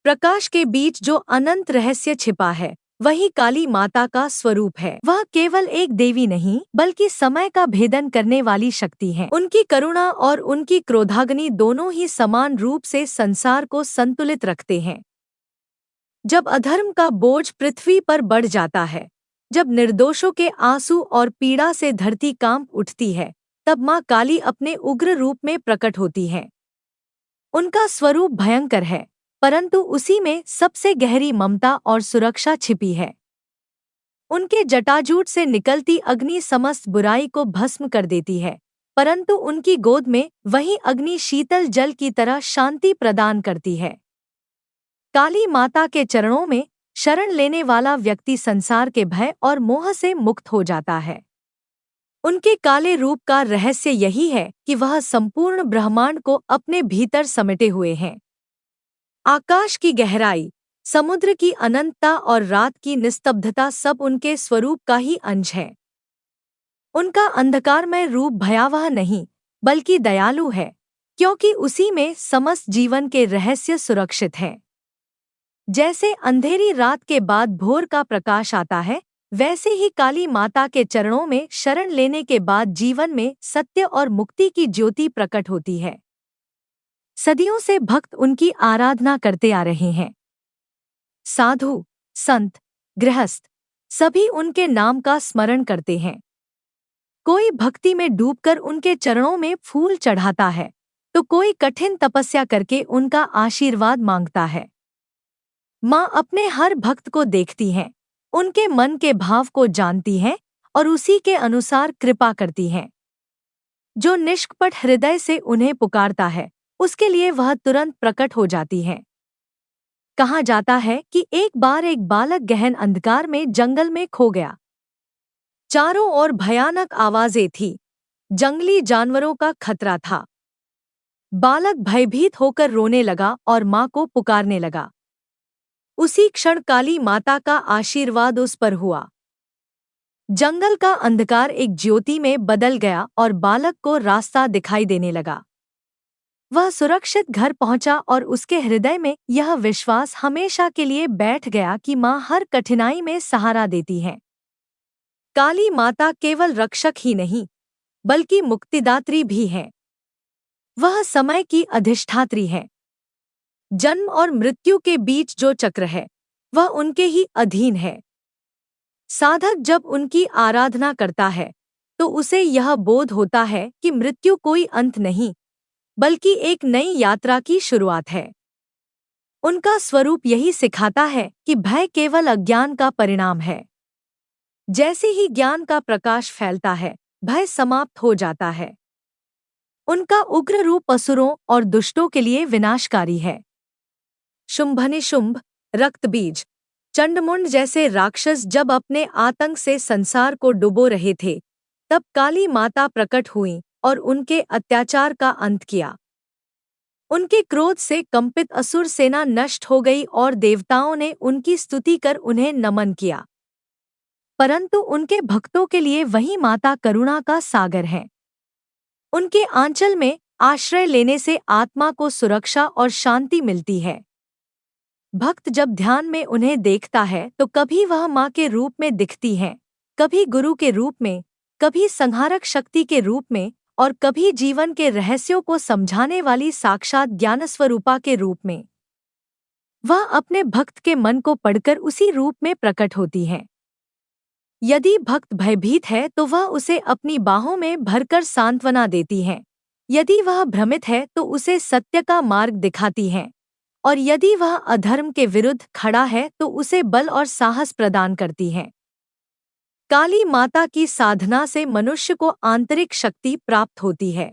प्रकाश के बीच जो अनंत रहस्य छिपा है वही काली माता का स्वरूप है। वह केवल एक देवी नहीं बल्कि समय का भेदन करने वाली शक्ति है। उनकी करुणा और उनकी क्रोधाग्नि दोनों ही समान रूप से संसार को संतुलित रखते हैं। जब अधर्म का बोझ पृथ्वी पर बढ़ जाता है, जब निर्दोषों के आंसू और पीड़ा से धरती कांप उठती है, तब माँ काली अपने उग्र रूप में प्रकट होती है। उनका स्वरूप भयंकर है, परंतु उसी में सबसे गहरी ममता और सुरक्षा छिपी है। उनके जटाजूट से निकलती अग्नि समस्त बुराई को भस्म कर देती है, परंतु उनकी गोद में वही अग्नि शीतल जल की तरह शांति प्रदान करती है। काली माता के चरणों में शरण लेने वाला व्यक्ति संसार के भय और मोह से मुक्त हो जाता है। उनके काले रूप का रहस्य यही है कि वह संपूर्ण ब्रह्मांड को अपने भीतर समेटे हुए हैं। आकाश की गहराई, समुद्र की अनंतता और रात की निस्तब्धता सब उनके स्वरूप का ही अंश है। उनका अंधकारमय रूप भयावह नहीं बल्कि दयालु है, क्योंकि उसी में समस्त जीवन के रहस्य सुरक्षित हैं। जैसे अंधेरी रात के बाद भोर का प्रकाश आता है, वैसे ही काली माता के चरणों में शरण लेने के बाद जीवन में सत्य और मुक्ति की ज्योति प्रकट होती है। सदियों से भक्त उनकी आराधना करते आ रहे हैं। साधु, संत, गृहस्थ सभी उनके नाम का स्मरण करते हैं। कोई भक्ति में डूबकर उनके चरणों में फूल चढ़ाता है, तो कोई कठिन तपस्या करके उनका आशीर्वाद मांगता है। माँ अपने हर भक्त को देखती हैं, उनके मन के भाव को जानती हैं और उसी के अनुसार कृपा करती हैं। जो निष्कपट हृदय से उन्हें पुकारता है, उसके लिए वह तुरंत प्रकट हो जाती हैं। कहा जाता है कि एक बार एक बालक गहन अंधकार में जंगल में खो गया। चारों ओर भयानक आवाजें थीं, जंगली जानवरों का खतरा था। बालक भयभीत होकर रोने लगा और माँ को पुकारने लगा। उसी क्षण काली माता का आशीर्वाद उस पर हुआ। जंगल का अंधकार एक ज्योति में बदल गया और बालक को रास्ता दिखाई देने लगा। वह सुरक्षित घर पहुंचा और उसके हृदय में यह विश्वास हमेशा के लिए बैठ गया कि माँ हर कठिनाई में सहारा देती है। काली माता केवल रक्षक ही नहीं बल्कि मुक्तिदात्री भी है। वह समय की अधिष्ठात्री है। जन्म और मृत्यु के बीच जो चक्र है वह उनके ही अधीन है। साधक जब उनकी आराधना करता है तो उसे यह बोध होता है कि मृत्यु कोई अंत नहीं बल्कि एक नई यात्रा की शुरुआत है। उनका स्वरूप यही सिखाता है कि भय केवल अज्ञान का परिणाम है। जैसे ही ज्ञान का प्रकाश फैलता है, भय समाप्त हो जाता है। उनका उग्र रूप असुरों और दुष्टों के लिए विनाशकारी है। शुंभनिशुंभ, रक्तबीज, चंडमुंड जैसे राक्षस जब अपने आतंक से संसार को डुबो रहे थे, तब काली माता प्रकट हुई और उनके अत्याचार का अंत किया। उनके क्रोध से कंपित असुर सेना नष्ट हो गई और देवताओं ने उनकी स्तुति कर उन्हें नमन किया। परंतु उनके भक्तों के लिए वही माता करुणा का सागर है। उनके आंचल में आश्रय लेने से आत्मा को सुरक्षा और शांति मिलती है। भक्त जब ध्यान में उन्हें देखता है तो कभी वह माँ के रूप में दिखती हैं, कभी गुरु के रूप में, कभी संहारक शक्ति के रूप में और कभी जीवन के रहस्यों को समझाने वाली साक्षात ज्ञानस्वरूपा के रूप में। वह अपने भक्त के मन को पढ़कर उसी रूप में प्रकट होती हैं। यदि भक्त भयभीत है तो वह उसे अपनी बाहों में भरकर सांत्वना देती हैं। यदि वह भ्रमित है तो उसे सत्य का मार्ग दिखाती हैं। और यदि वह अधर्म के विरुद्ध खड़ा है तो उसे बल और साहस प्रदान करती हैं। काली माता की साधना से मनुष्य को आंतरिक शक्ति प्राप्त होती है।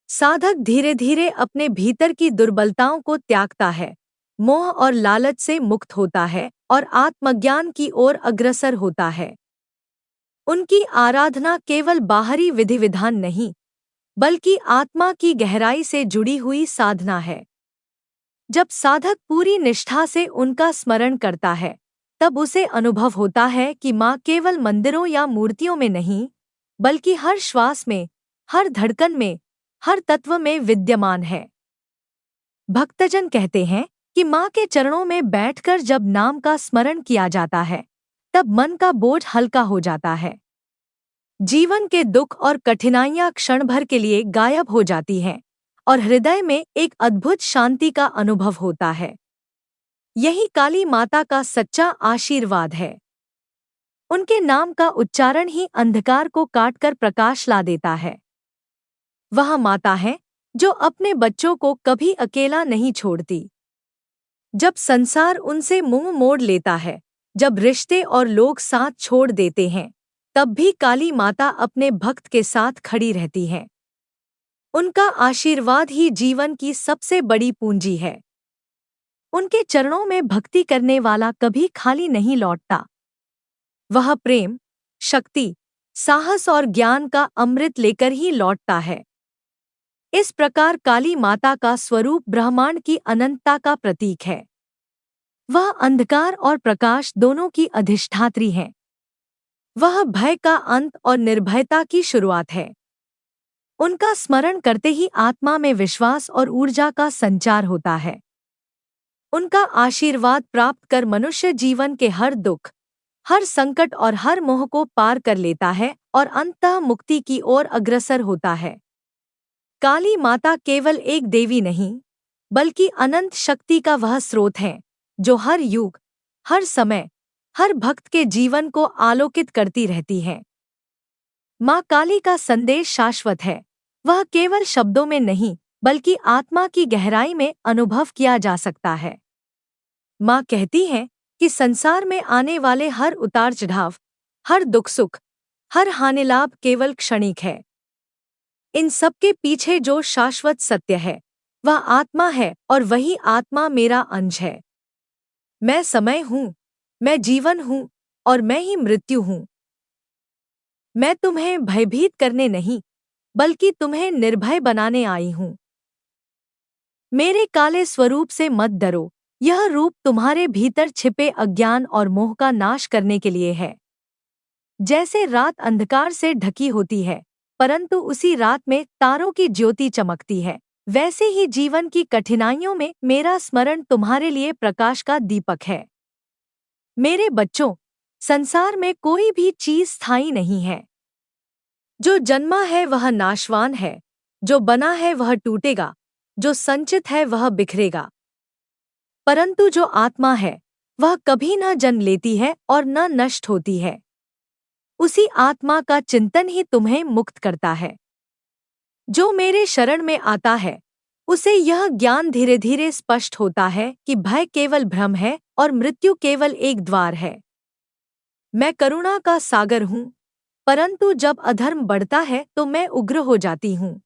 साधक धीरे धीरे अपने भीतर की दुर्बलताओं को त्यागता है, मोह और लालच से मुक्त होता है और आत्मज्ञान की ओर अग्रसर होता है। उनकी आराधना केवल बाहरी विधि विधान नहीं, बल्कि आत्मा की गहराई से जुड़ी हुई साधना है। जब साधक पूरी निष्ठा से उनका स्मरण करता है, तब उसे अनुभव होता है कि माँ केवल मंदिरों या मूर्तियों में नहीं, बल्कि हर श्वास में, हर धड़कन में, हर तत्व में विद्यमान है। भक्तजन कहते हैं कि माँ के चरणों में बैठकर जब नाम का स्मरण किया जाता है, तब मन का बोझ हल्का हो जाता है। जीवन के दुख और कठिनाइयां क्षण भर के लिए गायब हो जाती हैं और हृदय में एक अद्भुत शांति का अनुभव होता है। यही काली माता का सच्चा आशीर्वाद है। उनके नाम का उच्चारण ही अंधकार को काटकर प्रकाश ला देता है। वह माता है जो अपने बच्चों को कभी अकेला नहीं छोड़ती। जब संसार उनसे मुंह मोड़ लेता है, जब रिश्ते और लोग साथ छोड़ देते हैं, तब भी काली माता अपने भक्त के साथ खड़ी रहती है। उनका आशीर्वाद ही जीवन की सबसे बड़ी पूंजी है। उनके चरणों में भक्ति करने वाला कभी खाली नहीं लौटता। वह प्रेम, शक्ति, साहस और ज्ञान का अमृत लेकर ही लौटता है। इस प्रकार काली माता का स्वरूप ब्रह्मांड की अनंतता का प्रतीक है। वह अंधकार और प्रकाश दोनों की अधिष्ठात्री हैं। वह भय का अंत और निर्भयता की शुरुआत है। उनका स्मरण करते ही आत्मा में विश्वास और ऊर्जा का संचार होता है। उनका आशीर्वाद प्राप्त कर मनुष्य जीवन के हर दुख, हर संकट और हर मोह को पार कर लेता है और अंततः मुक्ति की ओर अग्रसर होता है। काली माता केवल एक देवी नहीं, बल्कि अनंत शक्ति का वह स्रोत है जो हर युग, हर समय, हर भक्त के जीवन को आलोकित करती रहती है। माँ काली का संदेश शाश्वत है। वह केवल शब्दों में नहीं, बल्कि आत्मा की गहराई में अनुभव किया जा सकता है। माँ कहती है कि संसार में आने वाले हर उतार चढ़ाव, हर दुख सुख, हर हानिलाभ केवल क्षणिक है। इन सब के पीछे जो शाश्वत सत्य है, वह आत्मा है और वही आत्मा मेरा अंश है। मैं समय हूँ, मैं जीवन हूँ और मैं ही मृत्यु हूँ। मैं तुम्हें भयभीत करने नहीं, बल्कि तुम्हें निर्भय बनाने आई हूँ। मेरे काले स्वरूप से मत डरो। यह रूप तुम्हारे भीतर छिपे अज्ञान और मोह का नाश करने के लिए है। जैसे रात अंधकार से ढकी होती है, परंतु उसी रात में तारों की ज्योति चमकती है, वैसे ही जीवन की कठिनाइयों में मेरा स्मरण तुम्हारे लिए प्रकाश का दीपक है। मेरे बच्चों, संसार में कोई भी चीज स्थायी नहीं है। जो जन्मा है वह नाशवान है, जो बना है वह टूटेगा, जो संचित है वह बिखरेगा। परंतु जो आत्मा है, वह कभी न जन्म लेती है और न नष्ट होती है। उसी आत्मा का चिंतन ही तुम्हें मुक्त करता है। जो मेरे शरण में आता है, उसे यह ज्ञान धीरे धीरे स्पष्ट होता है कि भय केवल भ्रम है और मृत्यु केवल एक द्वार है। मैं करुणा का सागर हूँ, परंतु जब अधर्म बढ़ता है तो मैं उग्र हो जाती हूँ।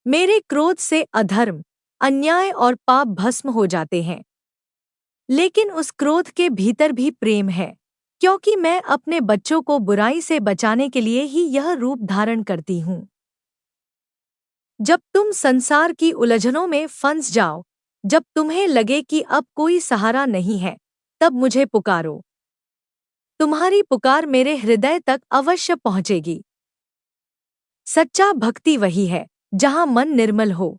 मेरे क्रोध से अधर्म, अन्याय और पाप भस्म हो जाते हैं। लेकिन उस क्रोध के भीतर भी प्रेम है, क्योंकि मैं अपने बच्चों को बुराई से बचाने के लिए ही यह रूप धारण करती हूँ। जब तुम संसार की उलझनों में फंस जाओ, जब तुम्हें लगे कि अब कोई सहारा नहीं है, तब मुझे पुकारो। तुम्हारी पुकार मेरे हृदय तक अवश्य पहुँचेगी। सच्चा भक्ति वही है जहाँ मन निर्मल हो।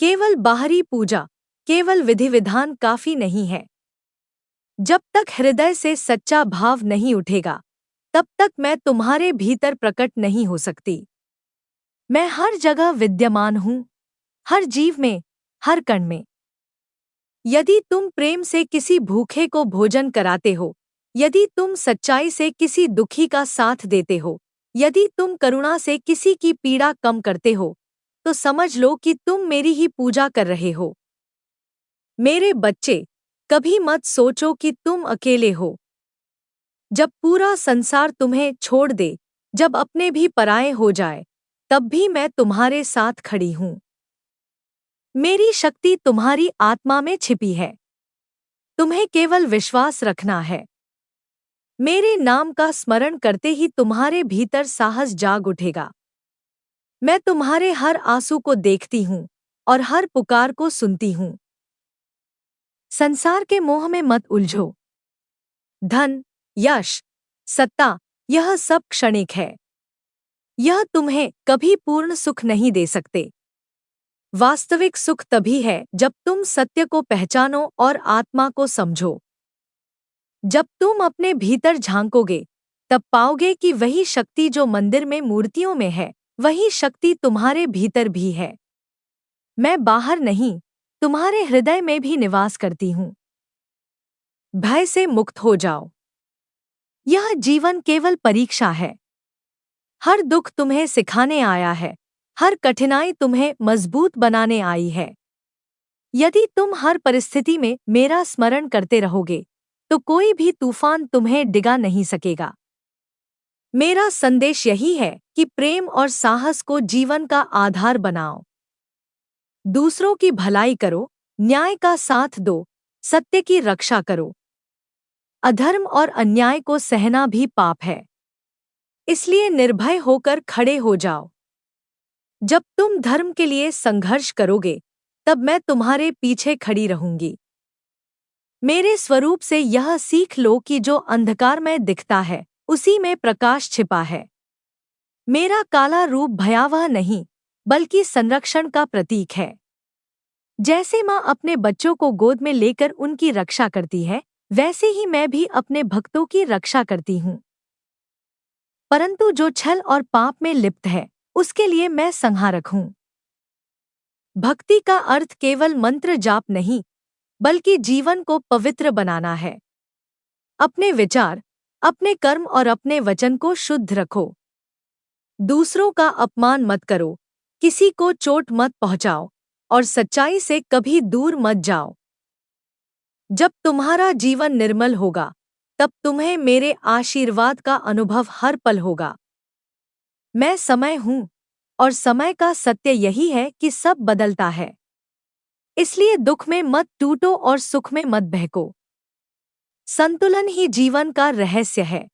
केवल बाहरी पूजा, केवल विधि विधान काफी नहीं है। जब तक हृदय से सच्चा भाव नहीं उठेगा, तब तक मैं तुम्हारे भीतर प्रकट नहीं हो सकती। मैं हर जगह विद्यमान हूँ, हर जीव में, हर कण में। यदि तुम प्रेम से किसी भूखे को भोजन कराते हो, यदि तुम सच्चाई से किसी दुखी का साथ देते हो, यदि तुम करुणा से किसी की पीड़ा कम करते हो, तो समझ लो कि तुम मेरी ही पूजा कर रहे हो। मेरे बच्चे, कभी मत सोचो कि तुम अकेले हो। जब पूरा संसार तुम्हें छोड़ दे, जब अपने भी पराये हो जाए, तब भी मैं तुम्हारे साथ खड़ी हूँ। मेरी शक्ति तुम्हारी आत्मा में छिपी है। तुम्हें केवल विश्वास रखना है। मेरे नाम का स्मरण करते ही तुम्हारे भीतर साहस जाग उठेगा। मैं तुम्हारे हर आंसू को देखती हूँ और हर पुकार को सुनती हूँ। संसार के मोह में मत उलझो। धन, यश, सत्ता, यह सब क्षणिक है। यह तुम्हें कभी पूर्ण सुख नहीं दे सकते। वास्तविक सुख तभी है जब तुम सत्य को पहचानो और आत्मा को समझो। जब तुम अपने भीतर झांकोगे, तब पाओगे कि वही शक्ति जो मंदिर में मूर्तियों में है, वही शक्ति तुम्हारे भीतर भी है। मैं बाहर नहीं, तुम्हारे हृदय में भी निवास करती हूँ। भय से मुक्त हो जाओ। यह जीवन केवल परीक्षा है। हर दुख तुम्हें सिखाने आया है, हर कठिनाई तुम्हें मजबूत बनाने आई है। यदि तुम हर परिस्थिति में मेरा स्मरण करते रहोगे, तो कोई भी तूफान तुम्हें डिगा नहीं सकेगा। मेरा संदेश यही है कि प्रेम और साहस को जीवन का आधार बनाओ। दूसरों की भलाई करो, न्याय का साथ दो, सत्य की रक्षा करो। अधर्म और अन्याय को सहना भी पाप है, इसलिए निर्भय होकर खड़े हो जाओ। जब तुम धर्म के लिए संघर्ष करोगे, तब मैं तुम्हारे पीछे खड़ी रहूंगी। मेरे स्वरूप से यह सीख लो कि जो अंधकार में दिखता है, उसी में प्रकाश छिपा है। मेरा काला रूप भयावह नहीं, बल्कि संरक्षण का प्रतीक है। जैसे माँ अपने बच्चों को गोद में लेकर उनकी रक्षा करती है, वैसे ही मैं भी अपने भक्तों की रक्षा करती हूँ। परंतु जो छल और पाप में लिप्त है, उसके लिए मैं संहारक हूँ। भक्ति का अर्थ केवल मंत्र जाप नहीं, बल्कि जीवन को पवित्र बनाना है। अपने विचार, अपने कर्म और अपने वचन को शुद्ध रखो। दूसरों का अपमान मत करो, किसी को चोट मत पहुंचाओ और सच्चाई से कभी दूर मत जाओ। जब तुम्हारा जीवन निर्मल होगा, तब तुम्हें मेरे आशीर्वाद का अनुभव हर पल होगा। मैं समय हूँ, और समय का सत्य यही है कि सब बदलता है। इसलिए दुख में मत टूटो और सुख में मत बहको। संतुलन ही जीवन का रहस्य है।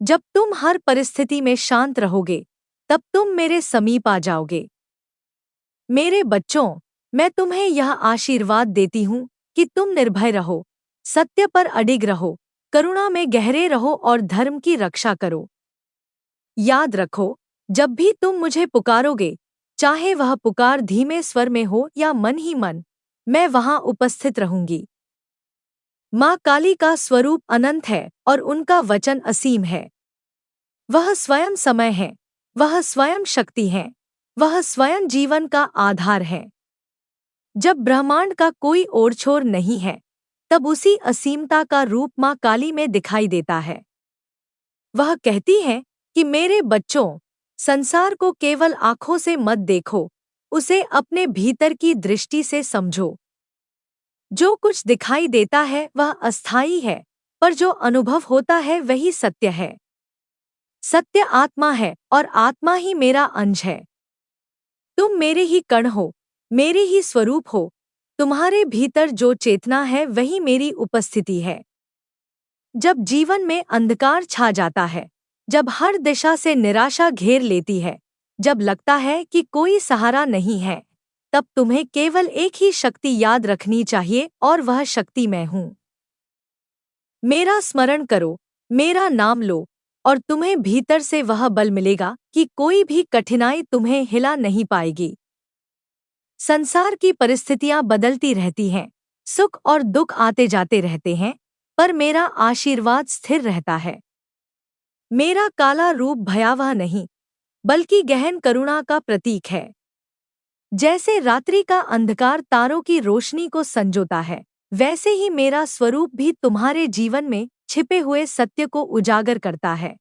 जब तुम हर परिस्थिति में शांत रहोगे, तब तुम मेरे समीप आ जाओगे। मेरे बच्चों, मैं तुम्हें यह आशीर्वाद देती हूँ कि तुम निर्भय रहो, सत्य पर अडिग रहो, करुणा में गहरे रहो और धर्म की रक्षा करो। याद रखो, जब भी तुम मुझे पुकारोगे, चाहे वह पुकार धीमे स्वर में हो या मन ही मन, मैं वहां उपस्थित रहूंगी। माँ काली का स्वरूप अनंत है और उनका वचन असीम है। वह स्वयं समय है, वह स्वयं शक्ति है, वह स्वयं जीवन का आधार है। जब ब्रह्मांड का कोई ओर छोर नहीं है, तब उसी असीमता का रूप माँ काली में दिखाई देता है। वह कहती है कि मेरे बच्चों, संसार को केवल आंखों से मत देखो, उसे अपने भीतर की दृष्टि से समझो। जो कुछ दिखाई देता है वह अस्थायी है, पर जो अनुभव होता है वही सत्य है। सत्य आत्मा है और आत्मा ही मेरा अंश है। तुम मेरे ही कण हो, मेरे ही स्वरूप हो। तुम्हारे भीतर जो चेतना है वही मेरी उपस्थिति है। जब जीवन में अंधकार छा जाता है, जब हर दिशा से निराशा घेर लेती है, जब लगता है कि कोई सहारा नहीं है, तब तुम्हें केवल एक ही शक्ति याद रखनी चाहिए और वह शक्ति मैं हूँ। मेरा स्मरण करो, मेरा नाम लो, और तुम्हें भीतर से वह बल मिलेगा कि कोई भी कठिनाई तुम्हें हिला नहीं पाएगी। संसार की परिस्थितियां बदलती रहती हैं, सुख और दुख आते जाते रहते हैं, पर मेरा आशीर्वाद स्थिर रहता है। मेरा काला रूप भयावह नहीं, बल्कि गहन करुणा का प्रतीक है। जैसे रात्रि का अंधकार तारों की रोशनी को संजोता है, वैसे ही मेरा स्वरूप भी तुम्हारे जीवन में छिपे हुए सत्य को उजागर करता है।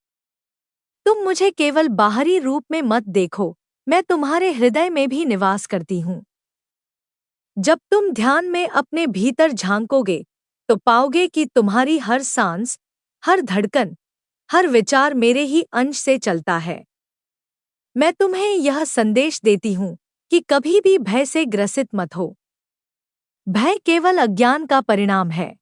तुम मुझे केवल बाहरी रूप में मत देखो, मैं तुम्हारे हृदय में भी निवास करती हूँ। जब तुम ध्यान में अपने भीतर झांकोगे, तो पाओगे कि तुम्हारी हर सांस, हर धड़कन, हर विचार मेरे ही अंश से चलता है। मैं तुम्हें यह संदेश देती हूँ कि कभी भी भय से ग्रसित मत हो। भय केवल अज्ञान का परिणाम है।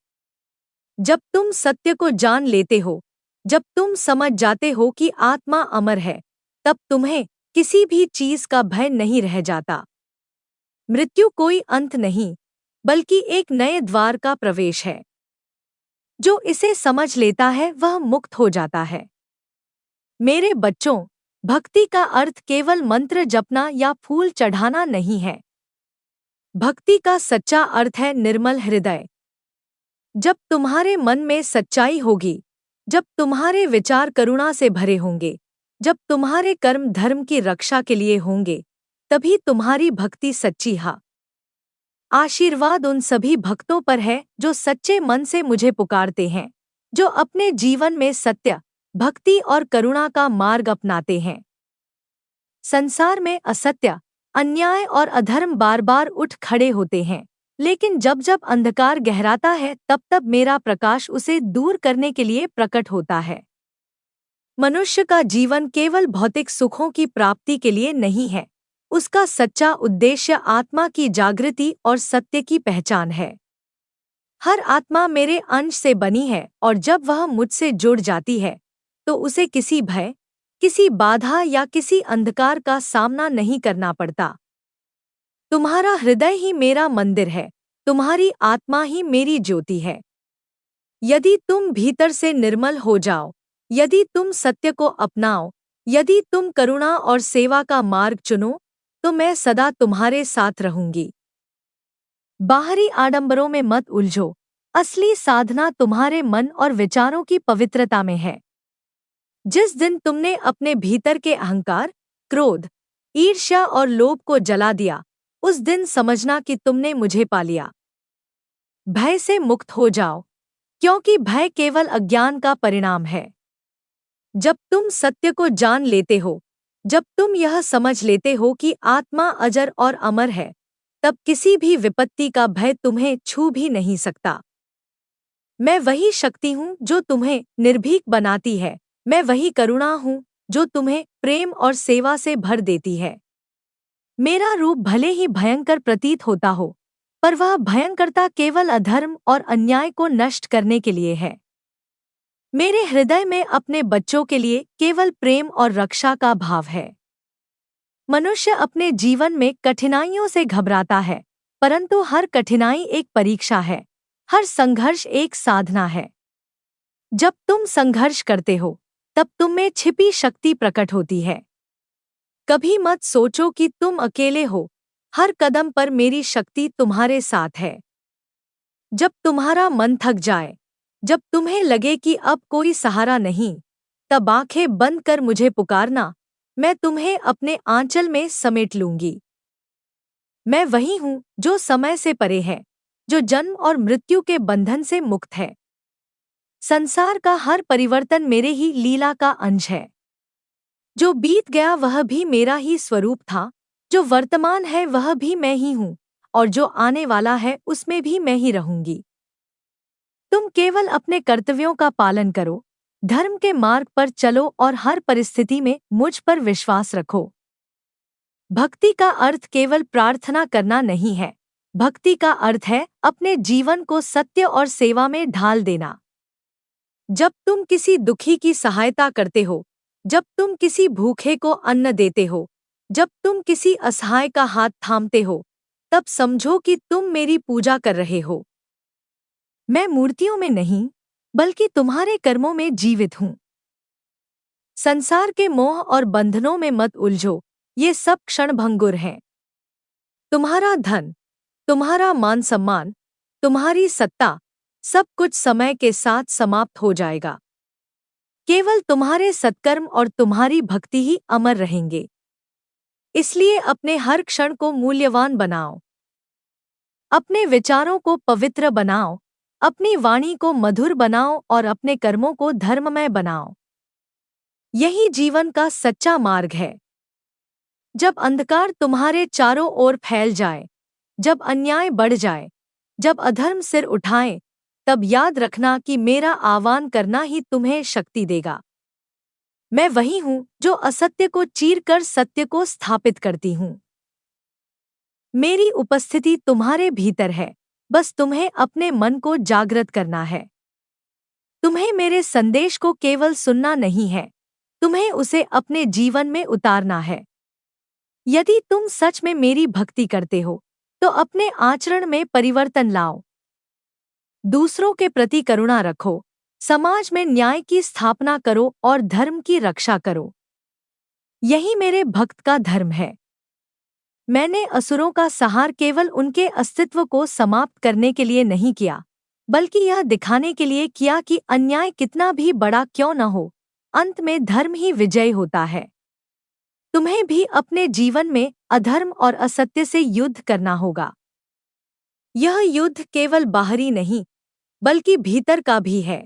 जब तुम सत्य को जान लेते हो, जब तुम समझ जाते हो कि आत्मा अमर है, तब तुम्हें किसी भी चीज का भय नहीं रह जाता। मृत्यु कोई अंत नहीं, बल्कि एक नए द्वार का प्रवेश है। जो इसे समझ लेता है वह मुक्त हो जाता है। मेरे बच्चों, भक्ति का अर्थ केवल मंत्र जपना या फूल चढ़ाना नहीं है, भक्ति का सच्चा अर्थ है निर्मल हृदय। जब तुम्हारे मन में सच्चाई होगी, जब तुम्हारे विचार करुणा से भरे होंगे, जब तुम्हारे कर्म धर्म की रक्षा के लिए होंगे, तभी तुम्हारी भक्ति सच्ची है। आशीर्वाद उन सभी भक्तों पर है जो सच्चे मन से मुझे पुकारते हैं, जो अपने जीवन में सत्य, भक्ति और करुणा का मार्ग अपनाते हैं। संसार में असत्य, अन्याय और अधर्म बार बार उठ खड़े होते हैं, लेकिन जब जब अंधकार गहराता है तब तब मेरा प्रकाश उसे दूर करने के लिए प्रकट होता है। मनुष्य का जीवन केवल भौतिक सुखों की प्राप्ति के लिए नहीं है, उसका सच्चा उद्देश्य आत्मा की जागृति और सत्य की पहचान है। हर आत्मा मेरे अंश से बनी है और जब वह मुझसे जुड़ जाती है तो उसे किसी भय, किसी बाधा या किसी अंधकार का सामना नहीं करना पड़ता। तुम्हारा हृदय ही मेरा मंदिर है, तुम्हारी आत्मा ही मेरी ज्योति है। यदि तुम भीतर से निर्मल हो जाओ, यदि तुम सत्य को अपनाओ, यदि तुम करुणा और सेवा का मार्ग चुनो, तो मैं सदा तुम्हारे साथ रहूंगी। बाहरी आडंबरों में मत उलझो, असली साधना तुम्हारे मन और विचारों की पवित्रता में है। जिस दिन तुमने अपने भीतर के अहंकार, क्रोध, ईर्ष्या और लोभ को जला दिया, उस दिन समझना कि तुमने मुझे पा लिया। भय से मुक्त हो जाओ, क्योंकि भय केवल अज्ञान का परिणाम है। जब तुम सत्य को जान लेते हो, जब तुम यह समझ लेते हो कि आत्मा अजर और अमर है, तब किसी भी विपत्ति का भय तुम्हें छू भी नहीं सकता। मैं वही शक्ति हूँ जो तुम्हें निर्भीक बनाती है, मैं वही करुणा हूँ जो तुम्हें प्रेम और सेवा से भर देती है। मेरा रूप भले ही भयंकर प्रतीत होता हो, पर वह भयंकरता केवल अधर्म और अन्याय को नष्ट करने के लिए है। मेरे हृदय में अपने बच्चों के लिए केवल प्रेम और रक्षा का भाव है। मनुष्य अपने जीवन में कठिनाइयों से घबराता है, परंतु हर कठिनाई एक परीक्षा है, हर संघर्ष एक साधना है। जब तुम संघर्ष करते हो, तब तुम में छिपी शक्ति प्रकट होती है। कभी मत सोचो कि तुम अकेले हो, हर कदम पर मेरी शक्ति तुम्हारे साथ है। जब तुम्हारा मन थक जाए, जब तुम्हें लगे कि अब कोई सहारा नहीं, तब आंखें बंद कर मुझे पुकारना, मैं तुम्हें अपने आंचल में समेट लूंगी। मैं वही हूँ जो समय से परे है, जो जन्म और मृत्यु के बंधन से मुक्त है। संसार का हर परिवर्तन मेरे ही लीला का अंश है। जो बीत गया वह भी मेरा ही स्वरूप था, जो वर्तमान है वह भी मैं ही हूँ, और जो आने वाला है उसमें भी मैं ही रहूंगी। तुम केवल अपने कर्तव्यों का पालन करो, धर्म के मार्ग पर चलो और हर परिस्थिति में मुझ पर विश्वास रखो। भक्ति का अर्थ केवल प्रार्थना करना नहीं है, भक्ति का अर्थ है अपने जीवन को सत्य और सेवा में ढाल देना। जब तुम किसी दुखी की सहायता करते हो, जब तुम किसी भूखे को अन्न देते हो, जब तुम किसी असहाय का हाथ थामते हो, तब समझो कि तुम मेरी पूजा कर रहे हो। मैं मूर्तियों में नहीं, बल्कि तुम्हारे कर्मों में जीवित हूँ। संसार के मोह और बंधनों में मत उलझो, ये सब क्षणभंगुर हैं। तुम्हारा धन, तुम्हारा मान सम्मान, तुम्हारी सत्ता, सब कुछ समय के साथ समाप्त हो जाएगा। केवल तुम्हारे सत्कर्म और तुम्हारी भक्ति ही अमर रहेंगे। इसलिए अपने हर क्षण को मूल्यवान बनाओ, अपने विचारों को पवित्र बनाओ, अपनी वाणी को मधुर बनाओ और अपने कर्मों को धर्ममय बनाओ। यही जीवन का सच्चा मार्ग है। जब अंधकार तुम्हारे चारों ओर फैल जाए, जब अन्याय बढ़ जाए, जब अधर्म सिर उठाए, तब याद रखना कि मेरा आह्वान करना ही तुम्हें शक्ति देगा। मैं वही हूँ जो असत्य को चीरकर सत्य को स्थापित करती हूँ। मेरी उपस्थिति तुम्हारे भीतर है, बस तुम्हें अपने मन को जागृत करना है। तुम्हें मेरे संदेश को केवल सुनना नहीं है, तुम्हें उसे अपने जीवन में उतारना है। यदि तुम सच में मेरी भक्ति करते हो, तो अपने आचरण में परिवर्तन लाओ। दूसरों के प्रति करुणा रखो, समाज में न्याय की स्थापना करो और धर्म की रक्षा करो। यही मेरे भक्त का धर्म है। मैंने असुरों का संहार केवल उनके अस्तित्व को समाप्त करने के लिए नहीं किया, बल्कि यह दिखाने के लिए किया कि अन्याय कितना भी बड़ा क्यों न हो, अंत में धर्म ही विजयी होता है। तुम्हें भी अपने जीवन में अधर्म और असत्य से युद्ध करना होगा। यह युद्ध केवल बाहरी नहीं, बल्कि भीतर का भी है।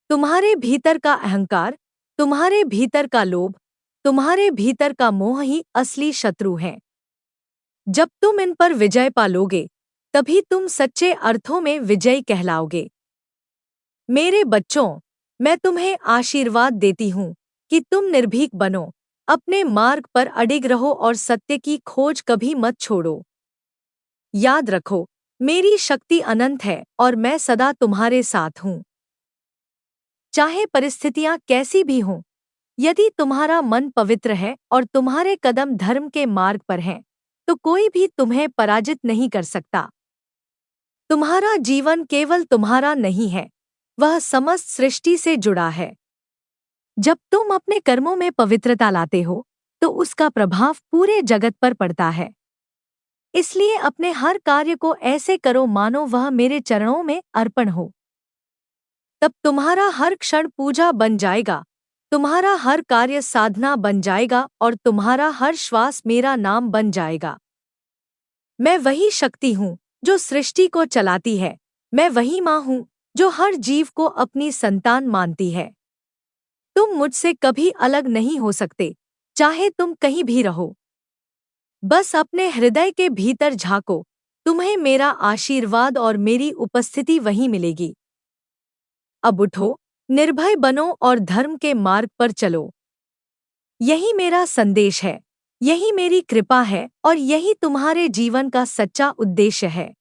तुम्हारे भीतर का अहंकार, तुम्हारे भीतर का लोभ, तुम्हारे भीतर का मोह ही असली शत्रु है। जब तुम इन पर विजय पालोगे, तभी तुम सच्चे अर्थों में विजयी कहलाओगे। मेरे बच्चों, मैं तुम्हें आशीर्वाद देती हूँ कि तुम निर्भीक बनो, अपने मार्ग पर अडिग रहो और सत्य की खोज कभी मत छोड़ो। याद रखो, मेरी शक्ति अनंत है और मैं सदा तुम्हारे साथ हूँ। चाहे परिस्थितियां कैसी भी हों, यदि तुम्हारा मन पवित्र है और तुम्हारे कदम धर्म के मार्ग पर हैं, तो कोई भी तुम्हें पराजित नहीं कर सकता। तुम्हारा जीवन केवल तुम्हारा नहीं है, वह समस्त सृष्टि से जुड़ा है। जब तुम अपने कर्मों में पवित्रता लाते हो, तो उसका प्रभाव पूरे जगत पर पड़ता है। इसलिए अपने हर कार्य को ऐसे करो मानो वह मेरे चरणों में अर्पण हो। तब तुम्हारा हर क्षण पूजा बन जाएगा, तुम्हारा हर कार्य साधना बन जाएगा और तुम्हारा हर श्वास मेरा नाम बन जाएगा। मैं वही शक्ति हूँ जो सृष्टि को चलाती है। मैं वही माँ हूँ जो हर जीव को अपनी संतान मानती है। तुम मुझसे कभी अलग नहीं हो सकते, चाहे तुम कहीं भी रहो। बस अपने हृदय के भीतर झांको, तुम्हें मेरा आशीर्वाद और मेरी उपस्थिति वहीं मिलेगी। अब उठो, निर्भय बनो और धर्म के मार्ग पर चलो। यही मेरा संदेश है, यही मेरी कृपा है और यही तुम्हारे जीवन का सच्चा उद्देश्य है।